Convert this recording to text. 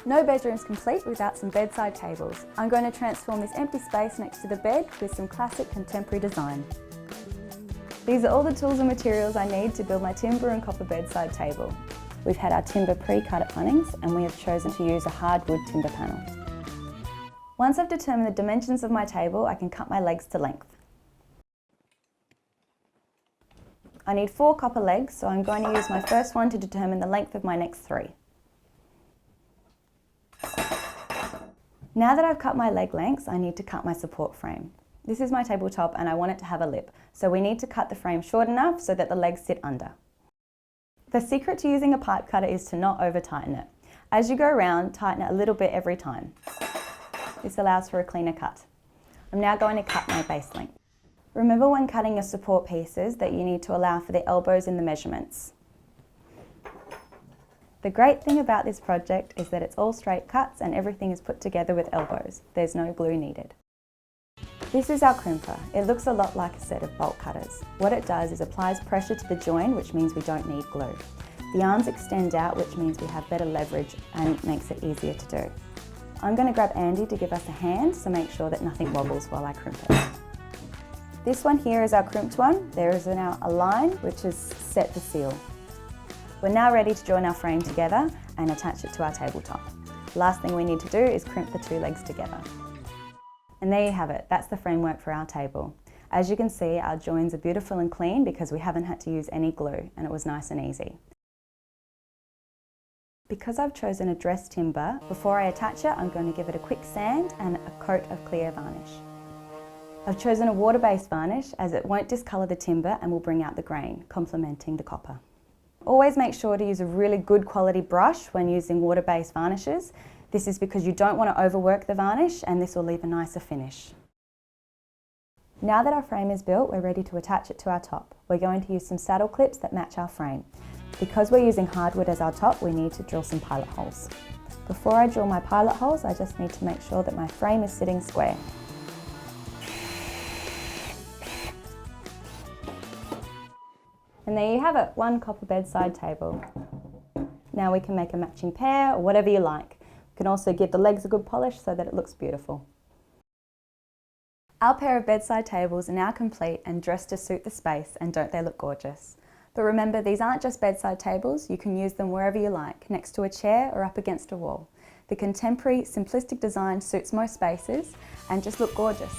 No bedroom's complete without some bedside tables. I'm going to transform this empty space next to the bed with some classic contemporary design. These are all the tools and materials I need to build my timber and copper bedside table. We've had our timber pre-cut at Bunnings and we have chosen to use a hardwood timber panel. Once I've determined the dimensions of my table, I can cut my legs to length. I need 4 copper legs, so I'm going to use my first one to determine the length of my next 3. Now that I've cut my leg lengths, I need to cut my support frame. This is my tabletop and I want it to have a lip, so we need to cut the frame short enough so that the legs sit under. The secret to using a pipe cutter is to not over tighten it. As you go around, tighten it a little bit every time. This allows for a cleaner cut. I'm now going to cut my base length. Remember when cutting your support pieces that you need to allow for the elbows in the measurements. The great thing about this project is that it's all straight cuts and everything is put together with elbows. There's no glue needed. This is our crimper. It looks a lot like a set of bolt cutters. What it does is applies pressure to the join, which means we don't need glue. The arms extend out, which means we have better leverage and it makes it easier to do. I'm going to grab Andy to give us a hand, so make sure that nothing wobbles while I crimp it. This one here is our crimped one. There is now a line which is set to seal. We're now ready to join our frame together and attach it to our tabletop. Last thing we need to do is crimp the 2 legs together. And there you have it, that's the framework for our table. As you can see, our joins are beautiful and clean because we haven't had to use any glue and it was nice and easy. Because I've chosen a dressed timber, before I attach it, I'm going to give it a quick sand and a coat of clear varnish. I've chosen a water-based varnish as it won't discolour the timber and will bring out the grain, complementing the copper. Always make sure to use a really good quality brush when using water-based varnishes. This is because you don't want to overwork the varnish and this will leave a nicer finish. Now that our frame is built, we're ready to attach it to our top. We're going to use some saddle clips that match our frame. Because we're using hardwood as our top, we need to drill some pilot holes. Before I drill my pilot holes, I just need to make sure that my frame is sitting square. And there you have it, 1 copper bedside table. Now we can make a matching pair or whatever you like. You can also give the legs a good polish so that it looks beautiful. Our pair of bedside tables are now complete and dressed to suit the space, and don't they look gorgeous? But remember, these aren't just bedside tables, you can use them wherever you like, next to a chair or up against a wall. The contemporary, simplistic design suits most spaces and just look gorgeous.